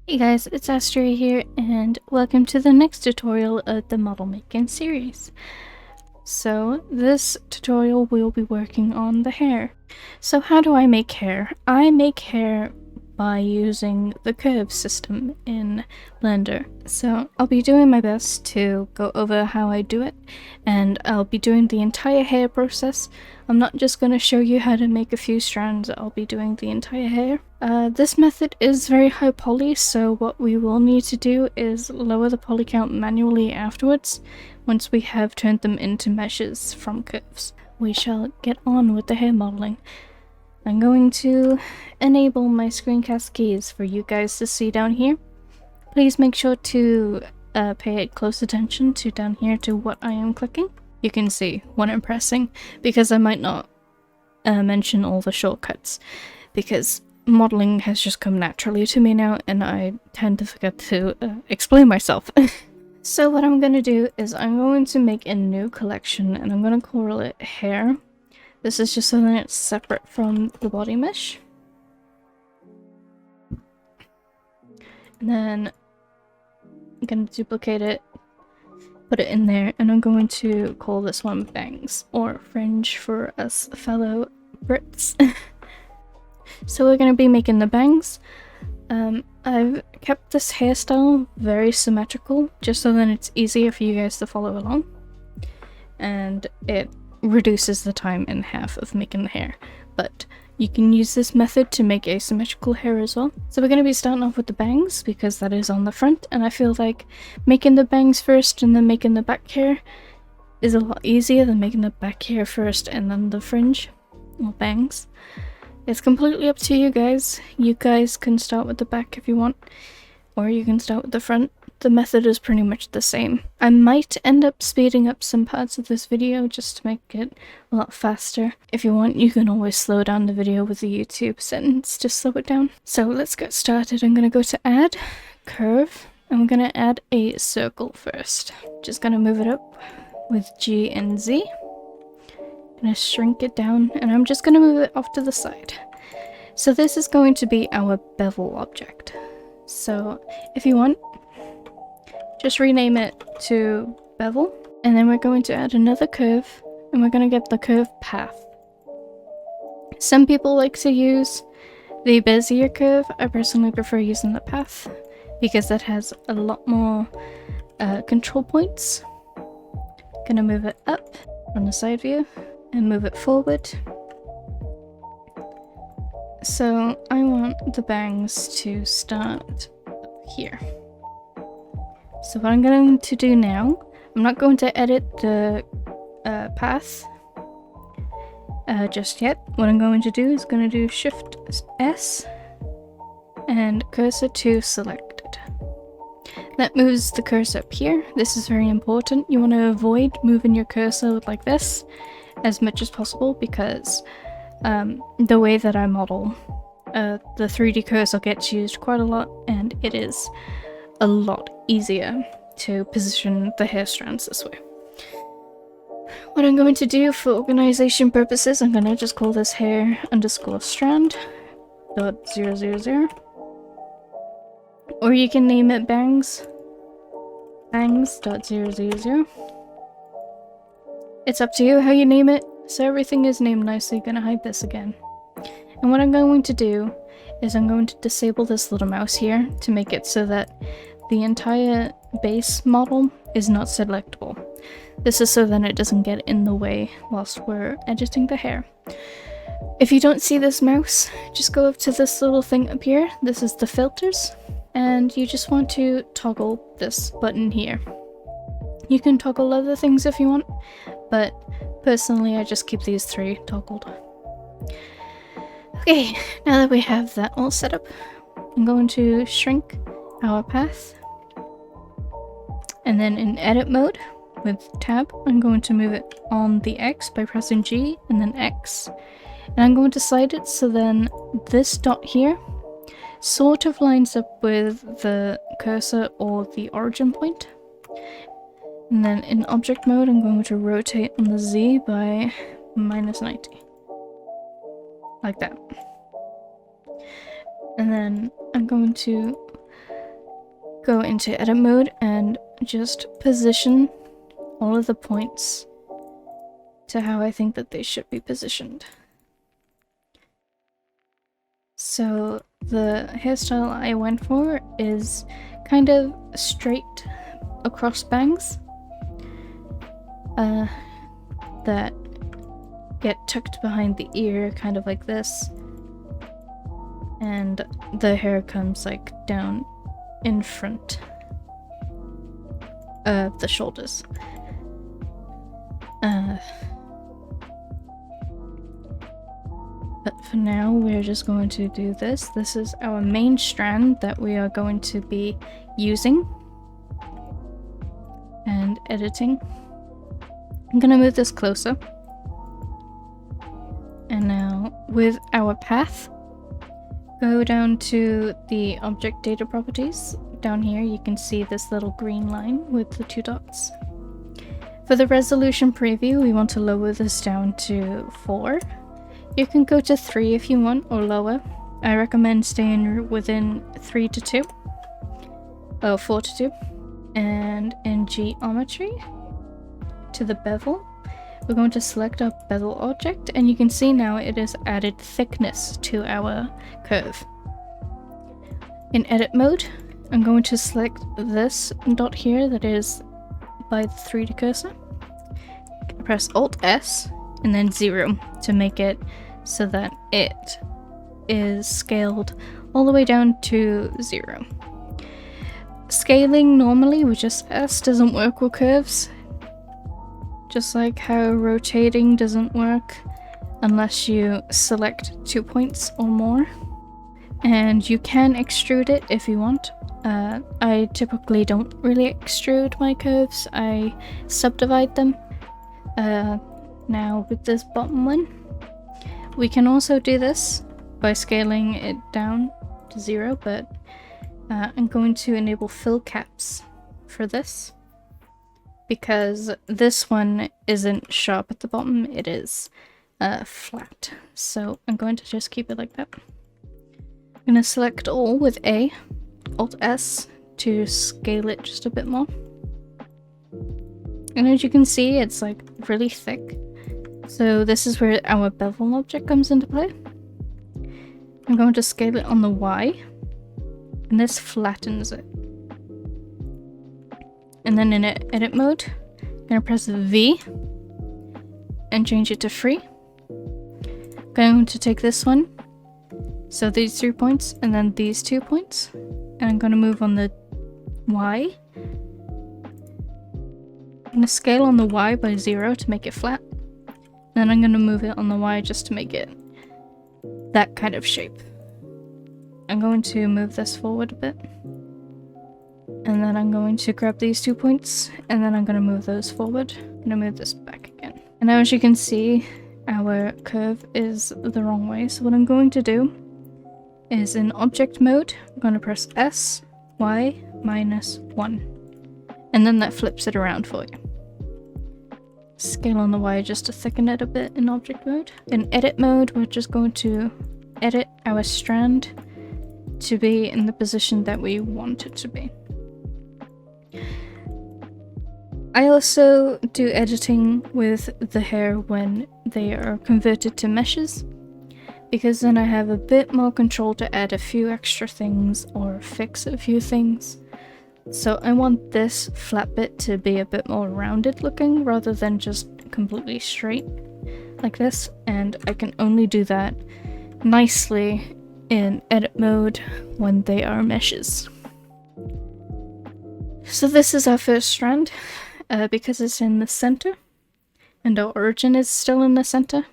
Hey guys, it's Astria here, and welcome to the next tutorial of the model making series. So, this tutorial we'll be working on the hair. So how do I make hair? I make hair by using the curve system in Blender. So I'll be doing my best to go over how I do it, and I'll be doing the entire hair process. I'm not just going to show you how to make a few strands, I'll be doing the entire hair. This method is very high poly, so what we will need to do is lower the poly count manually afterwards, once we have turned them into meshes from curves. We shall get on with the hair modeling. I'm going to enable my screencast keys for you guys to see down here. Please make sure to pay close attention to down here to what I am clicking. You can see what I'm pressing, because I might not mention all the shortcuts, because modeling has just come naturally to me now and I tend to forget to explain myself. So what I'm going to do is I'm going to make a new collection and I'm going to call it hair. This is just so that it's separate from the body mesh. And then I'm going to duplicate it, put it in there, and I'm going to call this one bangs, or fringe for us fellow Brits. So we're going to be making the bangs. I've kept this hairstyle very symmetrical, just so that it's easier for you guys to follow along. And it reduces the time in half of making the hair, but you can use this method to make asymmetrical hair as well. So we're going to be starting off with the bangs, because that is on the front, and I feel like making the bangs first and then making the back hair is a lot easier than making the back hair first and then the fringe, or bangs. It's completely up to you guys. You guys can start with the back if you want, or you can start with the front. The method is pretty much the same. I might end up speeding up some parts of this video just to make it a lot faster. If you want, you can always slow down the video with the YouTube settings to slow it down. So let's get started. I'm going to go to add, curve, and we're going to add a circle first. Just going to move it up with G and Z. Going to shrink it down, and I'm just going to move it off to the side. So this is going to be our bevel object. So if you want, just rename it to bevel, and then we're going to add another curve, and we're going to get the curve path. Some people like to use the Bezier curve. I personally prefer using the path, because that has a lot more control points. Gonna move it up on the side view, and move it forward. So I want the bangs to start here. So what I'm going to do now, I'm not going to edit the path just yet. What I'm going to do is going to do Shift S and cursor to selected. That moves the cursor up here. This is very important. You want to avoid moving your cursor like this as much as possible, because the way that I model, the 3D cursor gets used quite a lot, and it is a lot easier to position the hair strands this way. What I'm going to do for organization purposes, I'm going to just call this hair underscore strand .000, or you can name it bangs .000. It's up to you how you name it, so everything is named nicely. Gonna hide this again. And what I'm going to do is I'm going to disable this little mouse here to make it so that the entire base model is not selectable. This is so that it doesn't get in the way whilst we're editing the hair. If you don't see this mouse, just go up to this little thing up here. This is the filters, and you just want to toggle this button here. You can toggle other things if you want, but personally I just keep these three toggled. Okay, now that we have that all set up, I'm going to shrink our path, and then in edit mode with tab, I'm going to move it on the X by pressing G and then X, and I'm going to slide it so then this dot here sort of lines up with the cursor or the origin point. And then in object mode, I'm going to rotate on the Z by -90. Like that. And then I'm going to go into edit mode and just position all of the points to how I think that they should be positioned. So the hairstyle I went for is kind of straight across bangs that get tucked behind the ear, kind of like this, and the hair comes like down in front of the shoulders. But for now, we're just going to do this. This is our main strand that we are going to be using and editing. I'm gonna move this closer. And now, with our path, go down to the object data properties. Down here, you can see this little green line with the 2 dots. For the resolution preview, we want to lower this down to 4. You can go to 3 if you want, or lower. I recommend staying within 3 to 2. Oh, 4 to 2. And in geometry, to the bevel, we're going to select our bevel object, and you can see now it has added thickness to our curve. In edit mode, I'm going to select this dot here that is by the 3D cursor. Press Alt S and then 0 to make it so that it is scaled all the way down to 0. Scaling normally with just S doesn't work with curves, just like how rotating doesn't work unless you select 2 points or more. And you can extrude it if you want. I typically don't really extrude my curves, I subdivide them. Now with this bottom one, we can also do this by scaling it down to 0, but I'm going to enable fill caps for this because this one isn't sharp at the bottom, it is flat. So I'm going to just keep it like that. I'm going to select all with A, Alt S to scale it just a bit more. And as you can see, it's like really thick. So this is where our bevel object comes into play. I'm going to scale it on the Y, and this flattens it. And then in edit mode, I'm going to press V and change it to free. I'm going to take this one, so these 3 points, and then these 2 points, and I'm going to move on the Y. I'm going to scale on the Y by 0 to make it flat. Then I'm going to move it on the Y just to make it that kind of shape. I'm going to move this forward a bit. And then I'm going to grab these 2 points, and then I'm going to move those forward. I'm going to move this back again. And now as you can see, our curve is the wrong way. So what I'm going to do is in object mode, I'm going to press S, Y, -1. And then that flips it around for you. Scale on the Y just to thicken it a bit in object mode. In edit mode, we're just going to edit our strand to be in the position that we want it to be. I also do editing with the hair when they are converted to meshes, because then I have a bit more control to add a few extra things or fix a few things. So I want this flat bit to be a bit more rounded looking rather than just completely straight like this, and I can only do that nicely in edit mode when they are meshes. So this is our first strand. Because it's in the center and our origin is still in the center,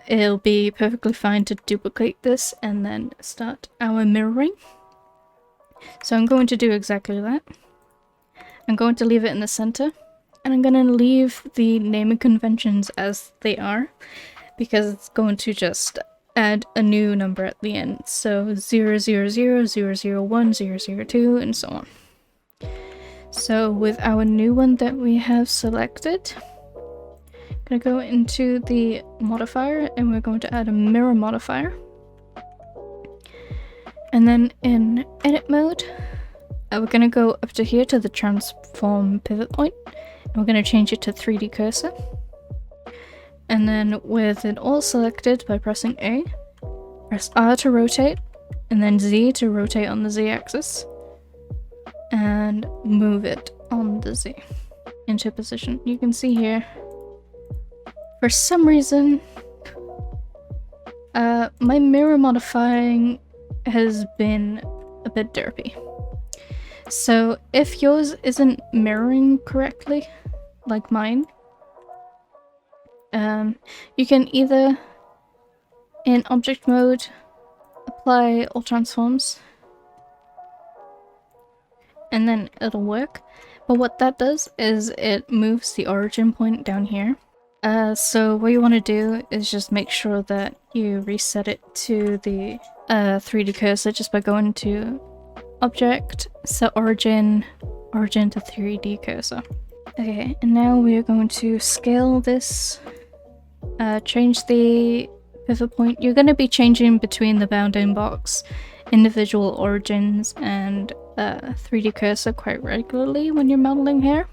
it'll be perfectly fine to duplicate this and then start our mirroring. So I'm going to do exactly that. I'm going to leave it in the center, and I'm going to leave the naming conventions as they are, because it's going to just add a new number at the end. So 000, 001, 002, and so on. So with our new one that we have selected, I'm going to go into the modifier, and we're going to add a mirror modifier. And then in edit mode, we're going to go up to here to the transform pivot point, and we're going to change it to 3D cursor. And then with it all selected by pressing A, press R to rotate, and then Z to rotate on the Z axis, and move it on the Z into position. You can see here, for some reason, my mirror modifying has been a bit derpy. So if yours isn't mirroring correctly, like mine, you can either, in object mode, apply all transforms, and then it'll work. But what that does is it moves the origin point down here. So what you want to do is just make sure that you reset it to the 3D cursor just by going to Object, Set Origin, Origin to 3D cursor. Okay, and now we are going to scale this, change the pivot point. You're going to be changing between the bounding box, individual origins, and 3D cursor quite regularly when you're modeling hair.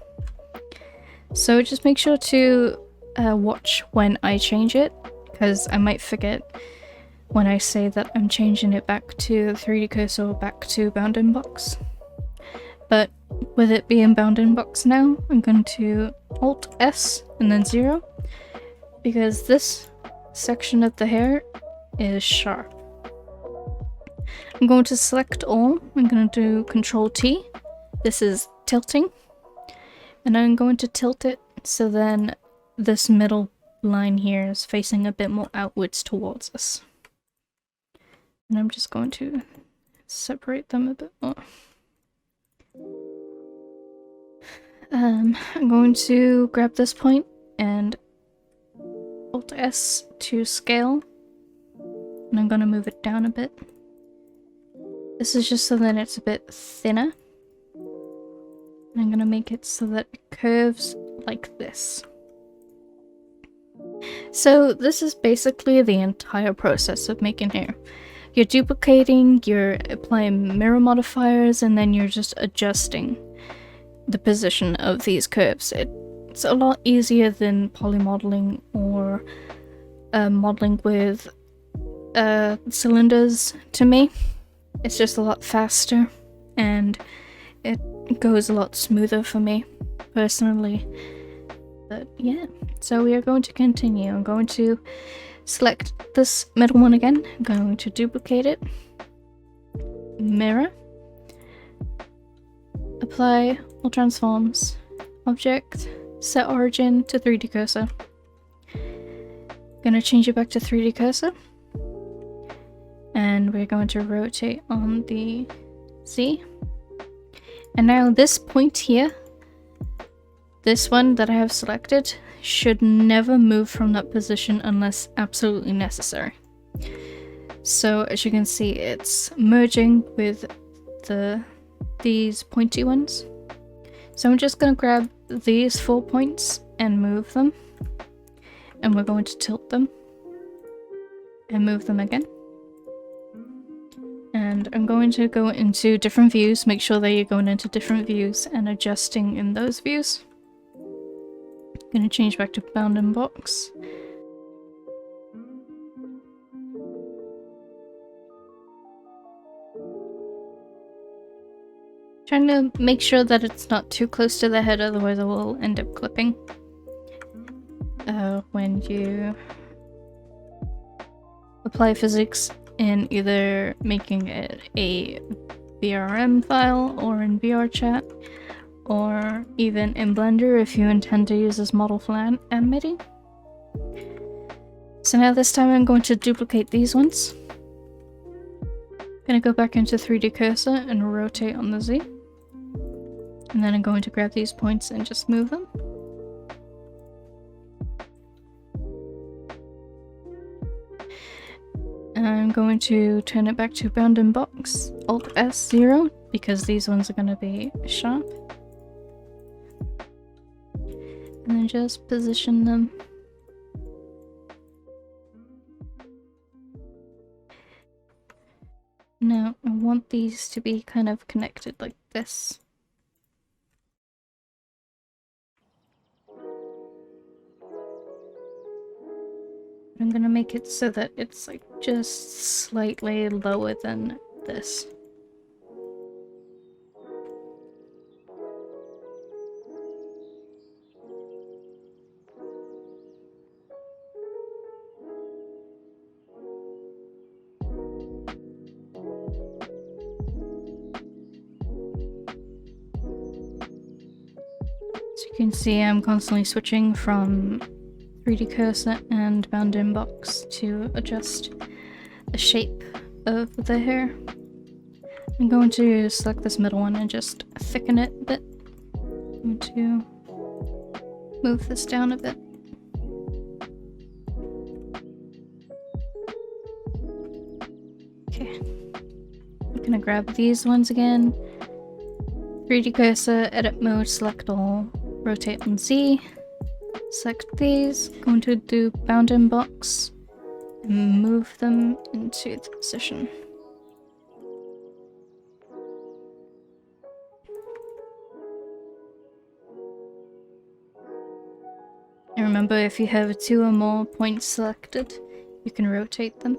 So just make sure to watch when I change it, because I might forget when I say that I'm changing it back to 3D cursor or back to bounding box. But with it being bounding box now, I'm going to Alt S and then 0, because this section of the hair is sharp. I'm going to select all. I'm going to do Control T. This is tilting. And I'm going to tilt it so then this middle line here is facing a bit more outwards towards us. And I'm just going to separate them a bit more. I'm going to grab this point and Alt S to scale. And I'm going to move it down a bit. This is just so that it's a bit thinner. And I'm going to make it so that it curves like this. So this is basically the entire process of making hair. You're duplicating, you're applying mirror modifiers, and then you're just adjusting the position of these curves. It's a lot easier than polymodeling or modeling with cylinders to me. It's just a lot faster and it goes a lot smoother for me personally. But yeah, so we are going to continue. I'm going to select this middle one again. I'm going to duplicate it, mirror, apply all transforms, object, set origin to 3D cursor. Gonna change it back to 3D cursor, and we're going to rotate on the Z. And now this point here, this one that I have selected, should never move from that position unless absolutely necessary. So as you can see, it's merging with these pointy ones. So I'm just going to grab these 4 points and move them. And we're going to tilt them and move them again. And I'm going to go into different views, make sure that you're going into different views and adjusting in those views. I'm going to change back to bounding box. Trying to make sure that it's not too close to the head, otherwise I will end up clipping. When you apply physics in either making it a VRM file or in VRChat, or even in Blender if you intend to use this model for animating. So now this time I'm going to duplicate these ones. Gonna go back into 3D cursor and rotate on the Z. And then I'm going to grab these points and just move them. And I'm going to turn it back to bounding box, Alt S 0, because these ones are going to be sharp. And then just position them. Now I'm want these to be kind of connected like this. I'm gonna make it so that it's like just slightly lower than this. So you can see I'm constantly switching from 3D cursor and bound in box to adjust the shape of the hair. I'm going to select this middle one and just thicken it a bit. I'm going to move this down a bit. Okay. I'm gonna grab these ones again. 3D cursor, edit mode, select all, rotate on Z. Select these, going to do bound in box, and move them into the position. And remember, if you have 2 or more points selected, you can rotate them.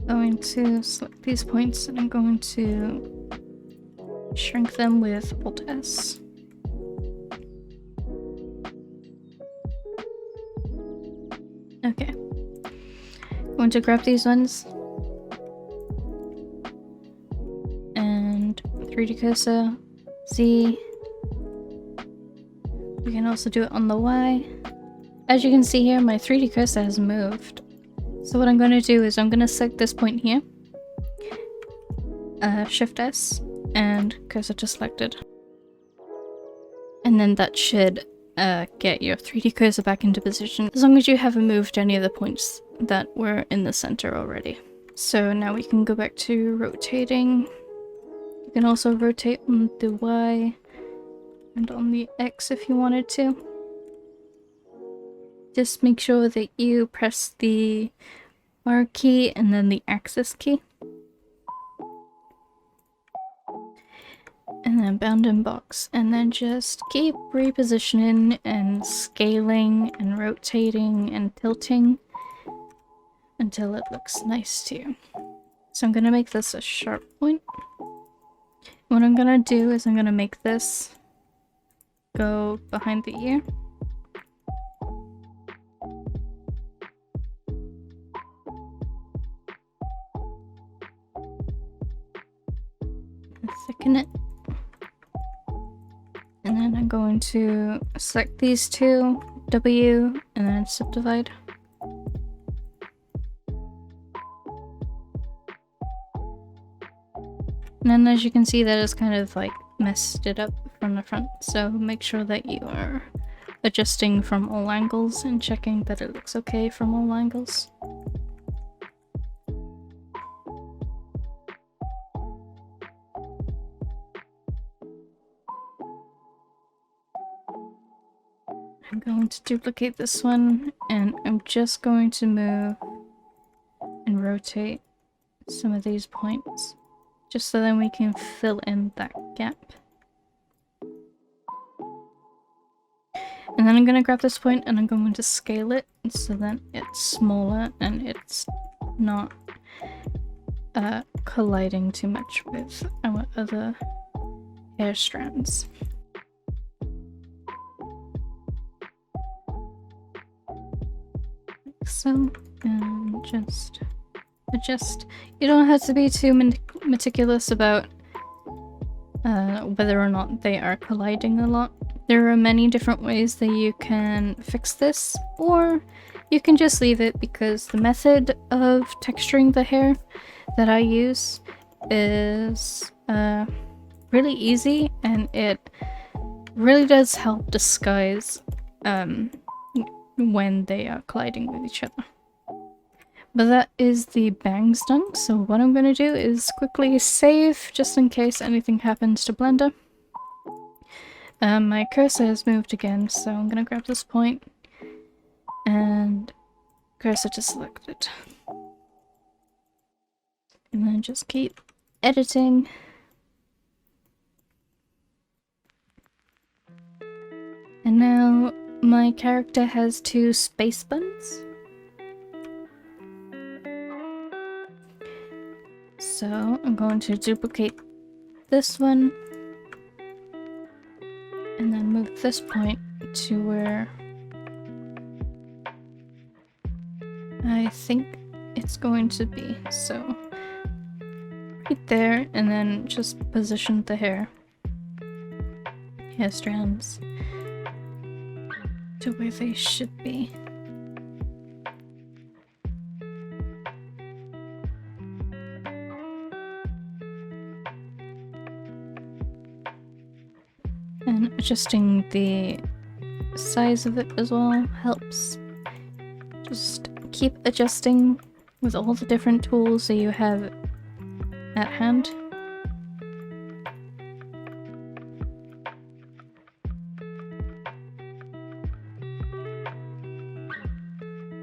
Going to select these points and I'm going to shrink them with Alt S. Okay. Going to grab these ones and 3D cursor, Z. We can also do it on the Y. As you can see here, my 3D cursor has moved. So what I'm going to do is I'm going to select this point here, Shift S, and cursor to selected. And then that should get your 3D cursor back into position, as long as you haven't moved any of the points that were in the center already. So now we can go back to rotating. You can also rotate on the Y and on the X if you wanted to. Just make sure that you press the R key and then the axis key. And then bound in box. And then just keep repositioning and scaling and rotating and tilting until it looks nice to you. So I'm going to make this a sharp point. What I'm going to do is I'm going to make this go behind the ear. Thicken it. And then I'm going to select these two, W, and then subdivide. And then as you can see, that is kind of like messed it up from the front, so make sure that you are adjusting from all angles and checking that it looks okay from all angles. I'm going to duplicate this one, and I'm just going to move and rotate some of these points, just so then we can fill in that gap. And then I'm going to grab this point and I'm going to scale it so that it's smaller and it's not colliding too much with our other hair strands. Like so, and just adjust. You don't have to be too meticulous about whether or not they are colliding a lot. There are many different ways that you can fix this, or you can just leave it, because the method of texturing the hair that I use is really easy, and it really does help disguise when they are colliding with each other. But that is the bangs done, so what I'm going to do is quickly save, just in case anything happens to Blender. My cursor has moved again, so I'm gonna grab this point and cursor to selected. And then just keep editing. And now my character has 2 space buns. So I'm going to duplicate this one and then move this point to where I think it's going to be. So right there, and then just position the hair strands to where they should be. And adjusting the size of it as well helps. Just keep adjusting with all the different tools that you have at hand.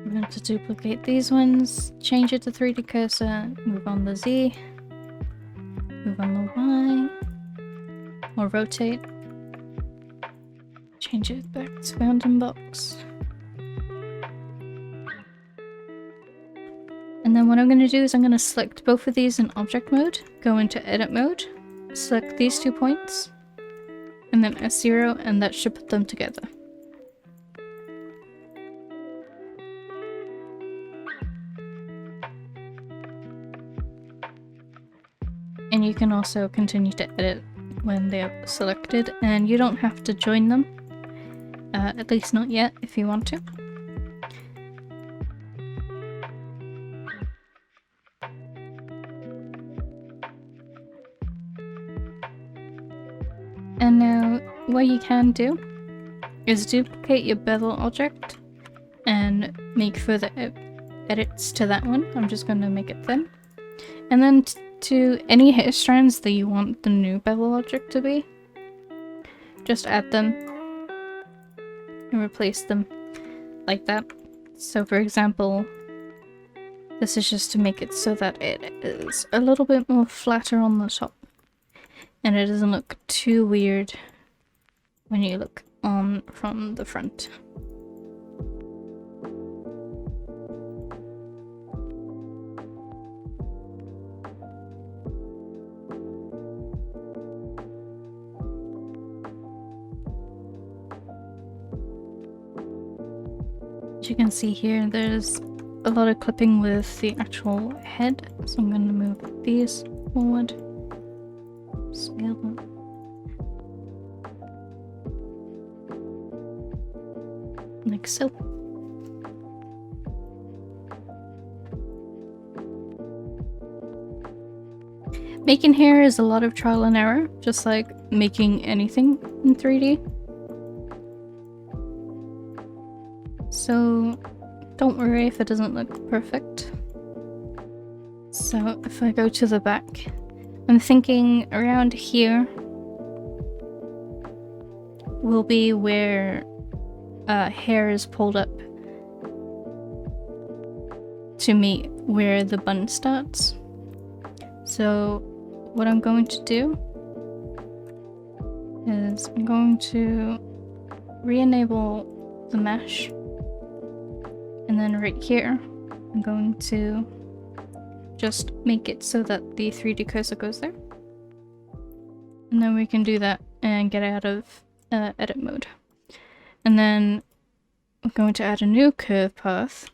I'm going to duplicate these ones, change it to 3D cursor, move on the Z, move on the Y, or rotate. Change it back to bounding box. And then what I'm going to do is I'm going to select both of these in object mode, go into edit mode, select these 2 points, and then S0, and that should put them together. And you can also continue to edit when they are selected, and you don't have to join them, at least not yet if you want to. And now what you can do is duplicate your bevel object and make further edits to that one. I'm just going to make it thin. And then to any hair strands that you want the new bevel object to be, just add them and replace them like that. So for example, this is just to make it so that it is a little bit more flatter on the top and it doesn't look too weird when you look on from the front. As you can see here, there's a lot of clipping with the actual head, so I'm going to move these forward, scale them. Like so. Making hair is a lot of trial and error, just like making anything in 3D. So don't worry if it doesn't look perfect. So if I go to the back, I'm thinking around here will be where hair is pulled up to meet where the bun starts. So what I'm going to do is I'm going to re-enable the mesh, and then right here I'm going to just make it so that the 3D cursor goes there, and then we can do that and get out of edit mode. And then I'm going to add a new curve path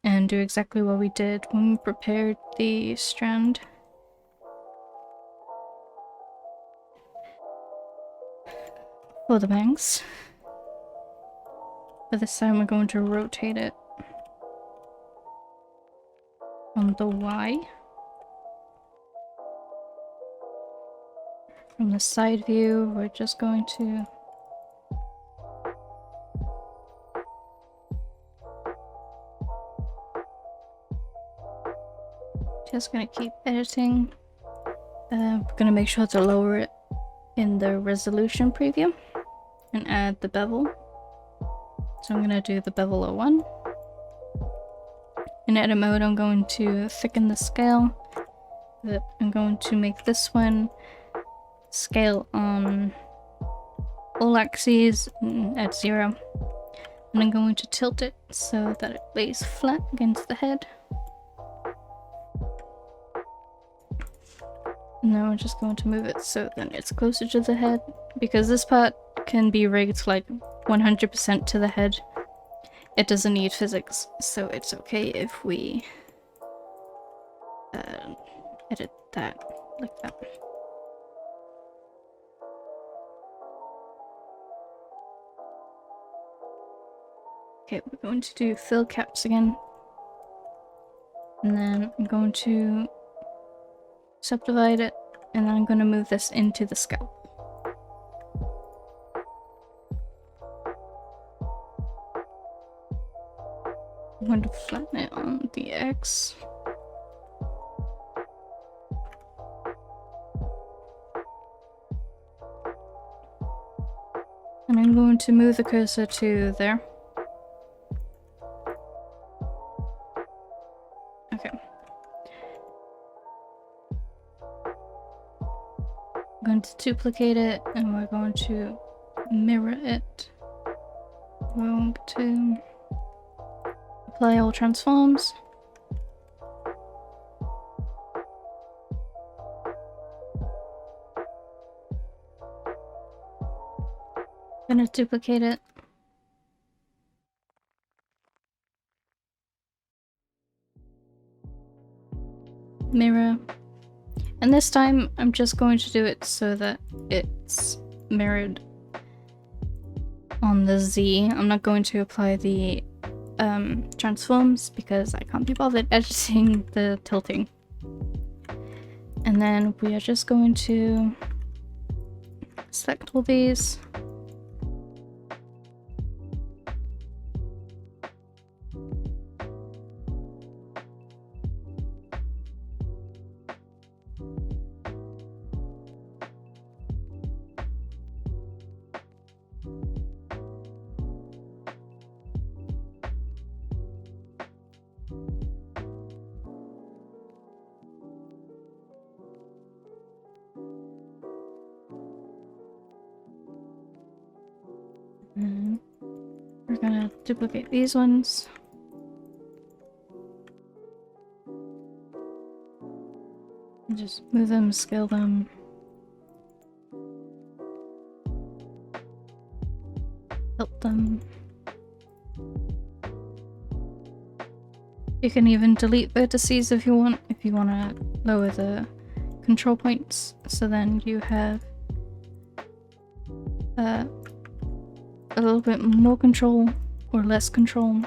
and do exactly what we did when we prepared the strand. For the bangs. But this time we're going to rotate it on the Y. From the side view, we're just going to keep editing We're gonna make sure to lower it in the resolution preview and add the bevel. So I'm gonna do the bevel of 1. In edit mode, I'm going to thicken the scale. I'm going to make this one scale on all axes at 0. And I'm going to tilt it so that it lays flat against the head. And now we're just going to move it so then it's closer to the head, because this part can be rigged like 100% to the head. It doesn't need physics, so it's okay if we edit that like that. Okay, we're going to do fill caps again. And then I'm going to subdivide it, and then I'm going to move this into the scalp. I'm going to flatten it on the X. And I'm going to move the cursor to there. Okay. I'm going to duplicate it, and we're going to mirror it. We're going to apply all transforms. I'm gonna duplicate it. Mirror. And this time I'm just going to do it so that it's mirrored on the Z. I'm not going to apply the transforms because I can't be bothered editing the tilting. And then we are just going to select all these. And we're gonna duplicate these ones. And just move them, scale them. Tilt them. You can even delete vertices if you want to lower the control points, so then you have a little bit more control or less control.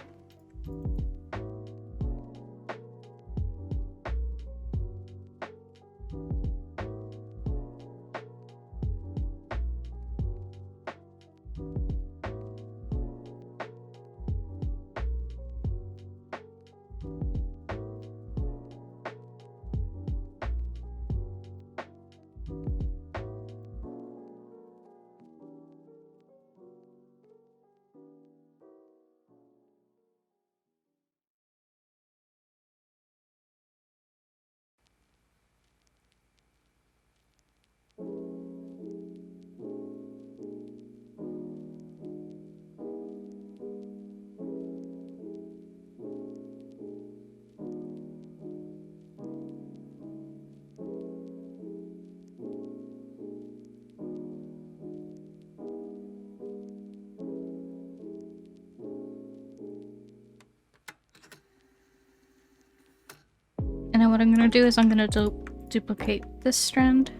And then what I'm going to do is I'm going to duplicate this strand,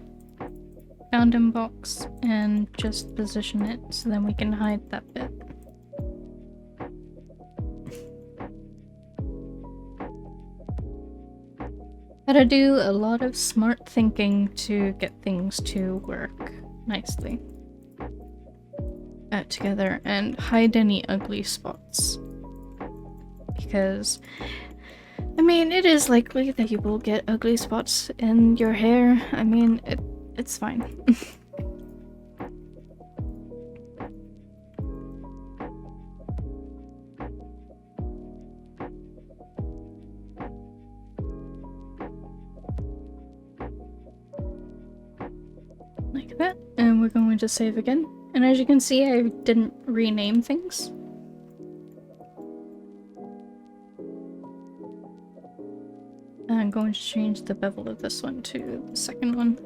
bounding box, and just position it so then we can hide that bit. Gotta do a lot of smart thinking to get things to work nicely together and hide any ugly spots, because I mean, it is likely that you will get ugly spots in your hair. I mean, it's fine. Like that. And we're going to save again. And as you can see, I didn't rename things. I'm going to change the bevel of this one to the second one.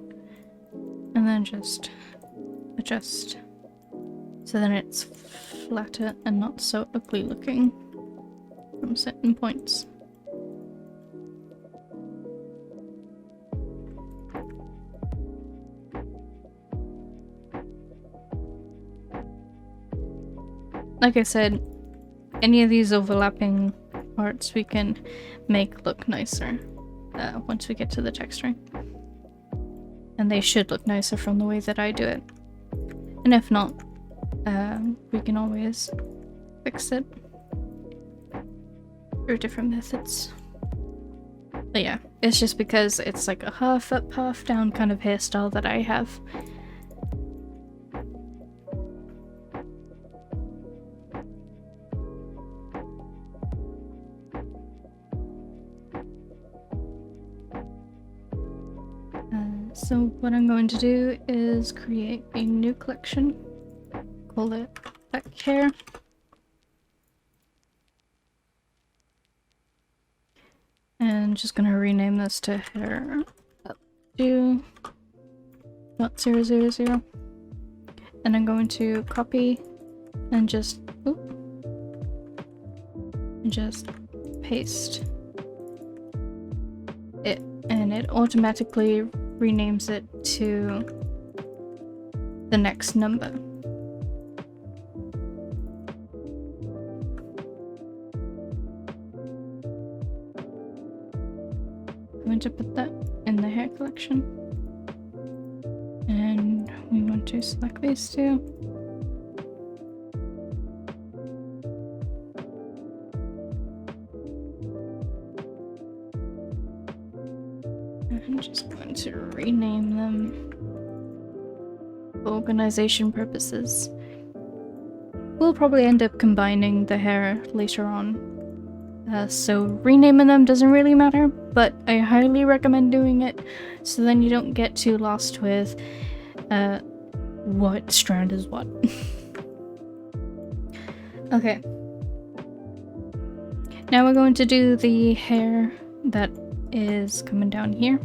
And then just adjust. So then it's flatter and not so ugly looking from certain points. Like I said, any of these overlapping parts we can make look nicer once we get to the texturing. And they should look nicer from the way that I do it. And if not, we can always fix it through different methods. But yeah, it's just because it's like a half up, half down kind of hairstyle that I have. So what I'm going to do is create a new collection, call it back hair. And just gonna rename this to hair up to .000. And I'm going to copy and just paste it, and it automatically renames it to the next number. I'm going to put that in the hair collection, and we want to select these two. I'm just going to rename them for organization purposes. We'll probably end up combining the hair later on, so renaming them doesn't really matter, but I highly recommend doing it so then you don't get too lost with what strand is what. Okay. Now we're going to do the hair that is coming down here.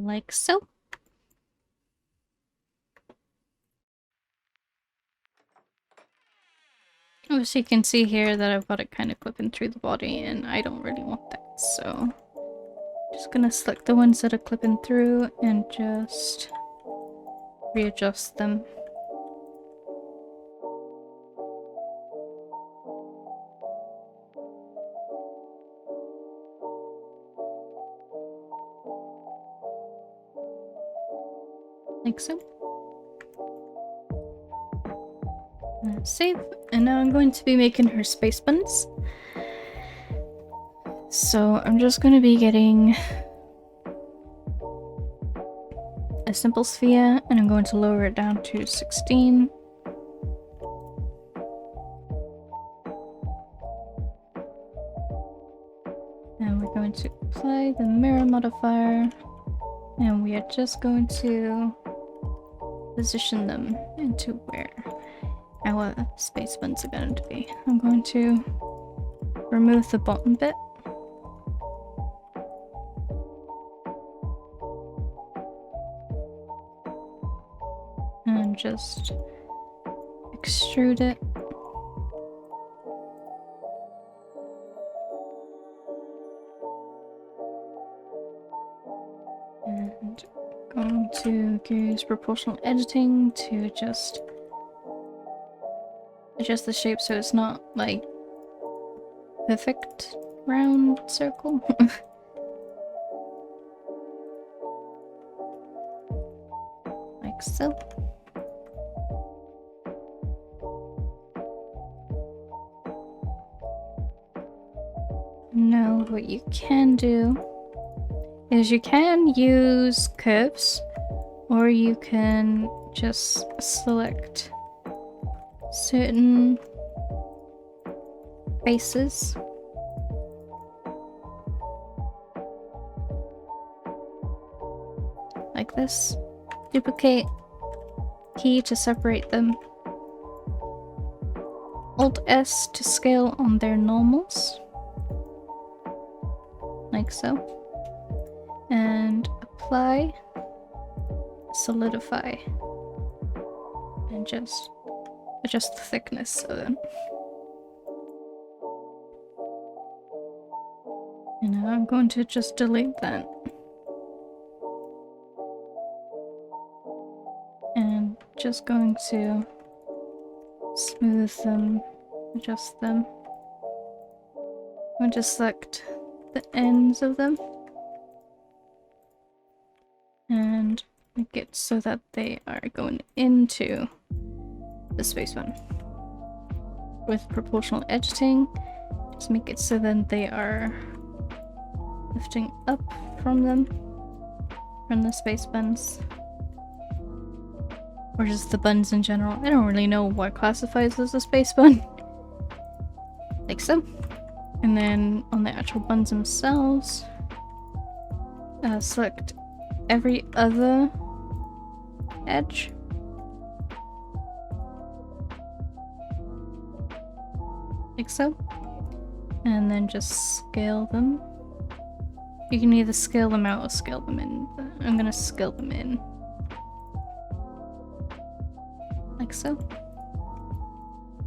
Like so. Obviously you can see here that I've got it kind of clipping through the body and I don't really want that, so just gonna select the ones that are clipping through and just readjust them. Like so. Save, and now I'm going to be making her space buns. So I'm just going to be getting a simple sphere, and I'm going to lower it down to 16. And we're going to apply the mirror modifier, and we are just going to position them into where our space buns are going to be. I'm going to remove the bottom bit. And just extrude it. And going to use proportional editing to just adjust the shape so it's not like perfect round circle. Like so. Now what you can do is you can use curves, or you can just select certain faces. Like this. Duplicate, key to separate them. Alt S to scale on their normals. Like so. And apply, solidify, and just adjust the thickness of them. And now I'm going to just delete that. And just going to smooth them, adjust them. I'm going to select the ends of them and make it so that they are going into the space bun. With proportional editing, just make it so that they are lifting up from them, from the space buns. Or just the buns in general. I don't really know what classifies as a space bun. Like so. And then on the actual buns themselves, select every other edge. Like so. And then just scale them. You can either scale them out or scale them in, but I'm gonna scale them in. Like so.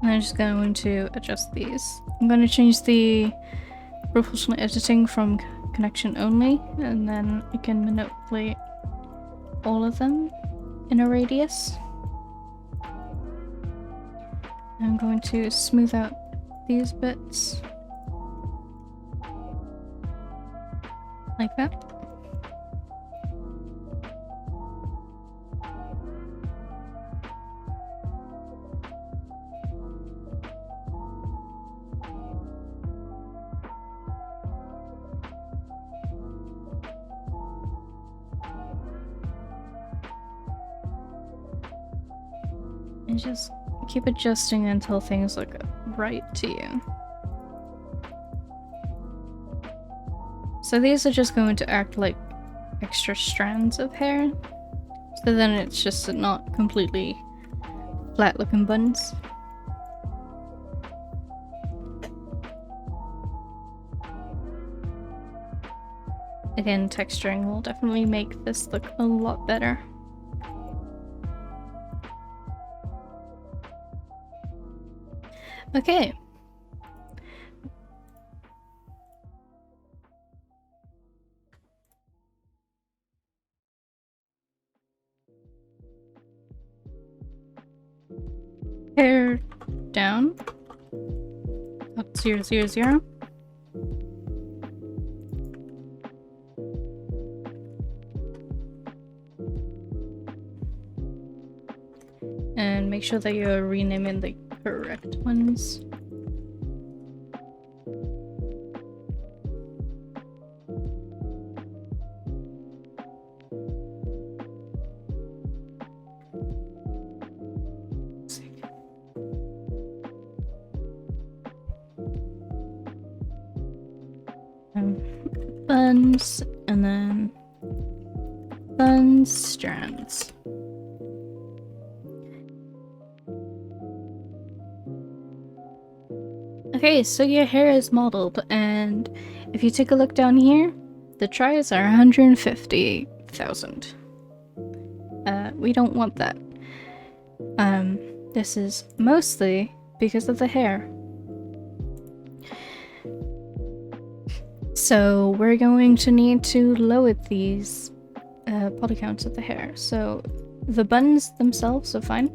And I'm just going to adjust these. I'm going to change the proportional editing from connection only, and then I can manipulate all of them in a radius. I'm going to smooth out these bits. Like that. And just keep adjusting until things look right to you. So these are just going to act like extra strands of hair. So then it's just not completely flat looking buns. Again, texturing will definitely make this look a lot better. Okay. Hair down. Up 0, 0, 0. And make sure that you're renaming the correct ones. Buns, and then buns, strands. Okay, so your hair is modeled, and if you take a look down here, the tries are 150,000. We don't want that. This is mostly because of the hair. So we're going to need to lower these polycounts of the hair. So the buns themselves are fine.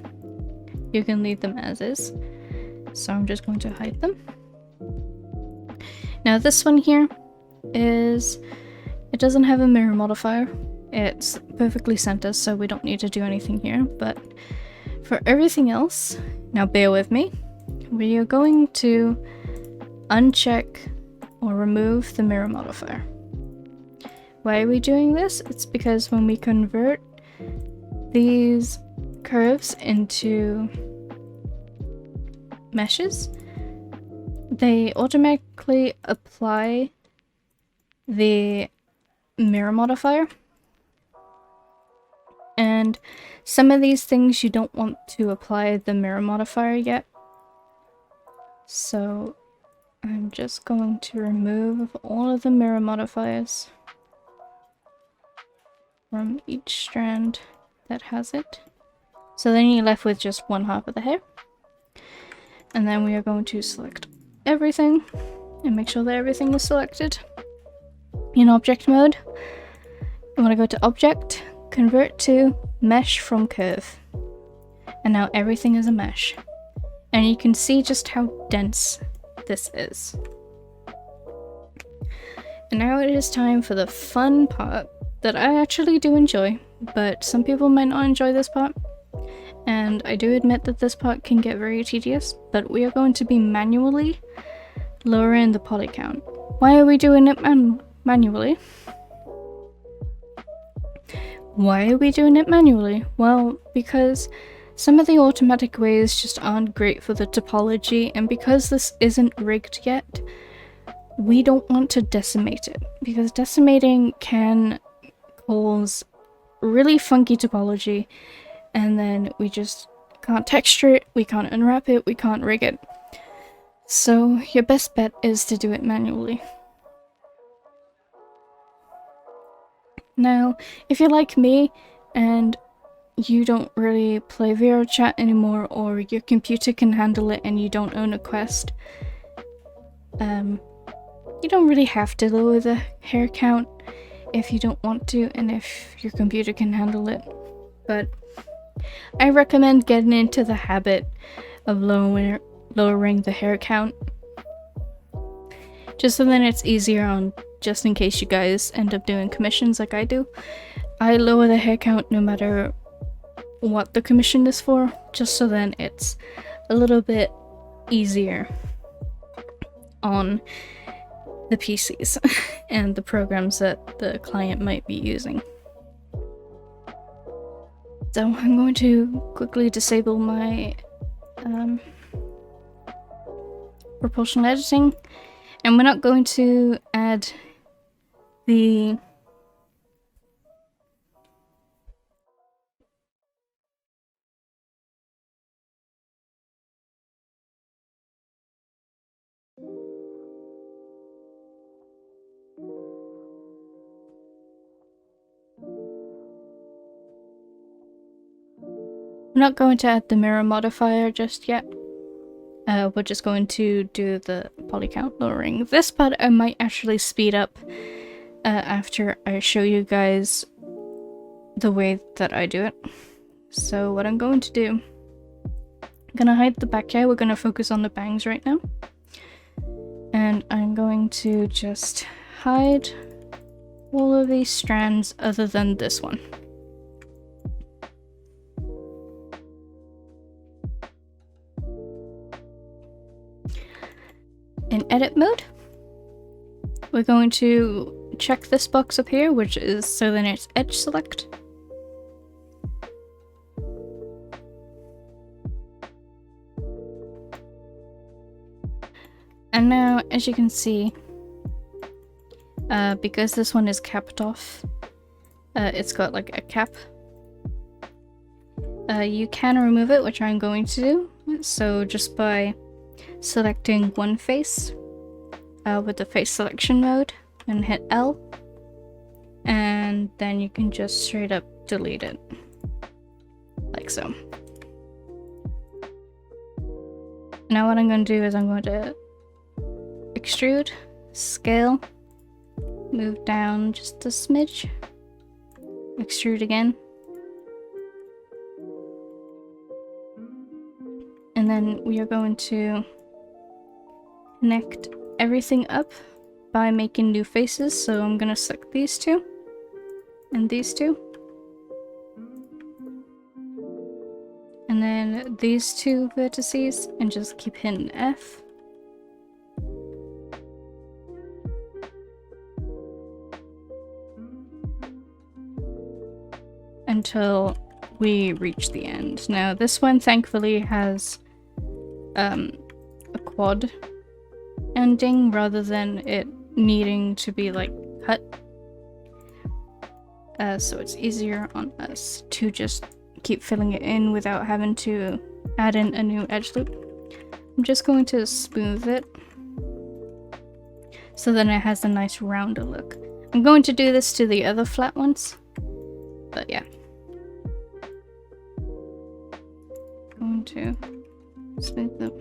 You can leave them as is. So I'm just going to hide them. Now this one here it doesn't have a mirror modifier. It's perfectly centered, so we don't need to do anything here. But for everything else, now bear with me, we are going to uncheck or remove the mirror modifier. Why are we doing this? It's because when we convert these curves into meshes, they automatically apply the mirror modifier. And some of these things you don't want to apply the mirror modifier yet. So I'm just going to remove all of the mirror modifiers from each strand that has it. So then you're left with just one half of the hair. And then we are going to select everything and make sure that everything is selected. In object mode, you want to go to object, convert to mesh from curve. And now everything is a mesh. And you can see just how dense this is. And now it is time for the fun part that I actually do enjoy, but some people might not enjoy this part. And I do admit that this part can get very tedious, but we are going to be manually lowering the poly count. Why are we doing it manually? Why are we doing it manually? Well, because some of the automatic ways just aren't great for the topology, and because this isn't rigged yet, we don't want to decimate it, because decimating can cause really funky topology, and then we just can't texture it, we can't unwrap it, we can't rig it. So your best bet is to do it manually. Now, if you're like me and you don't really play VR chat anymore, or your computer can handle it and you don't own a Quest, you don't really have to lower the hair count if you don't want to, and if your computer can handle it. But I recommend getting into the habit of lowering the hair count, just so then it's easier on, just in case you guys end up doing commissions like I do. I lower the hair count no matter what the commission is for, just so then it's a little bit easier on the PCs and the programs that the client might be using. So I'm going to quickly disable my proportional editing, and we're not going to add the We're not going to add the mirror modifier just yet. We're just going to do the polycount lowering. This part I might actually speed up after I show you guys the way that I do it. So what I'm going to do, I'm gonna hide the back hair. We're gonna focus on the bangs right now. And I'm going to just hide all of these strands other than this one. In edit mode, we're going to check this box up here, which is so then it's edge select. And now, as you can see, because this one is capped off, it's got like a cap. You can remove it, which I'm going to do. So just by selecting one face with the face selection mode and hit L, and then you can just straight up delete it, like so. Now what I'm going to do is I'm going to extrude, scale, move down just a smidge, extrude again, and then we are going to connect everything up by making new faces. So I'm gonna select these two and these two, and then these two vertices, and just keep hitting F. Until we reach the end. Now this one thankfully has a quad ending rather than it needing to be like cut, so it's easier on us to just keep filling it in without having to add in a new edge loop. I'm just going to smooth it so then it has a nice rounder look. I'm going to do this to the other flat ones, but yeah. Going to smooth them.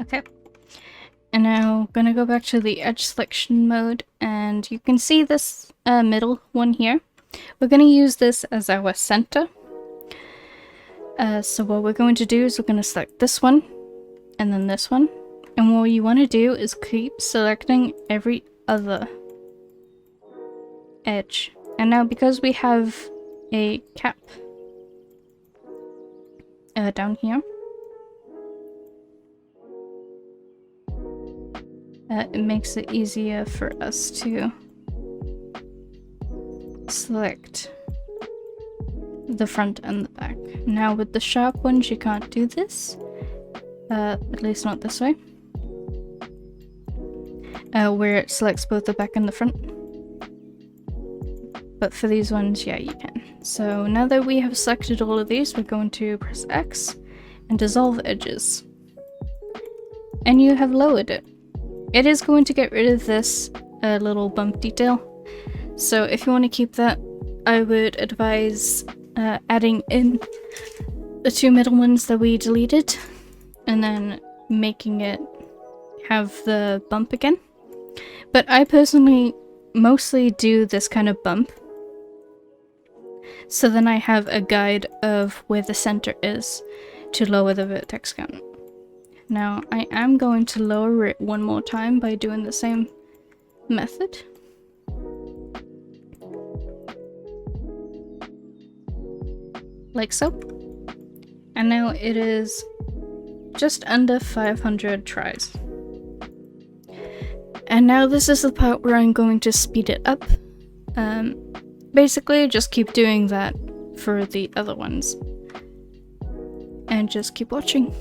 Okay, and now I'm gonna go back to the edge selection mode, and you can see this middle one here. We're gonna use this as our center. So what we're going to do is we're gonna select this one and then this one, and what you want to do is keep selecting every other edge. And now because we have a cap down here, it makes it easier for us to select the front and the back. Now with the sharp ones you can't do this, at least not this way, where it selects both the back and the front. But for these ones, yeah, you can. So now that we have selected all of these, we're going to press X and dissolve edges. And you have lowered it. It is going to get rid of this little bump detail. So if you want to keep that, I would advise adding in the two middle ones that we deleted and then making it have the bump again. But I personally mostly do this kind of bump, so then I have a guide of where the center is to lower the vertex count. Now I am going to lower it one more time by doing the same method. Like so. And now it is just under 500 tries. And now this is the part where I'm going to speed it up. Basically just keep doing that for the other ones. And just keep watching.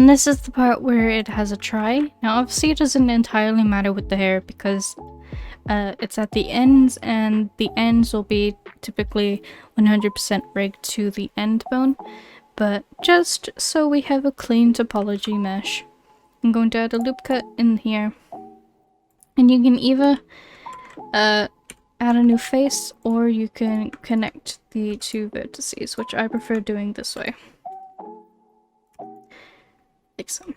And this is the part where it has a try. Now obviously it doesn't entirely matter with the hair because it's at the ends, and the ends will be typically 100% rigged to the end bone. But just so we have a clean topology mesh, I'm going to add a loop cut in here. And you can either add a new face, or you can connect the two vertices, which I prefer doing this way. Like so.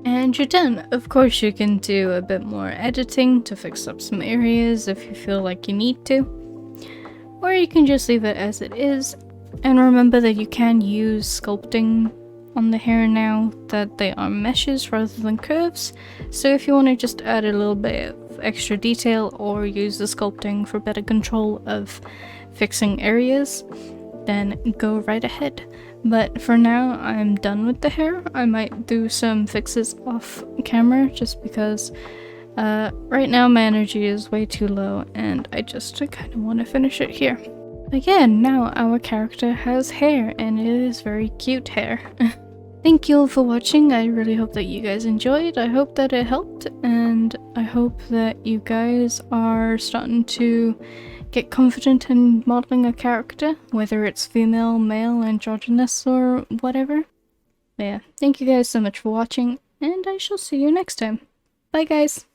And you're done. Of course, you can do a bit more editing to fix up some areas if you feel like you need to. Or you can just leave it as it is. And remember that you can use sculpting on the hair now that they are meshes rather than curves. So if you want to just add a little bit of extra detail or use the sculpting for better control of fixing areas, then go right ahead. But for now, I'm done with the hair. I might do some fixes off camera just because right now my energy is way too low and I just kind of want to finish it here. Again, now our character has hair and it is very cute hair. Thank you all for watching. I really hope that you guys enjoyed. I hope that it helped, and I hope that you guys are starting to get confident in modeling a character, whether it's female, male, androgynous, or whatever. But yeah, thank you guys so much for watching, and I shall see you next time. Bye guys!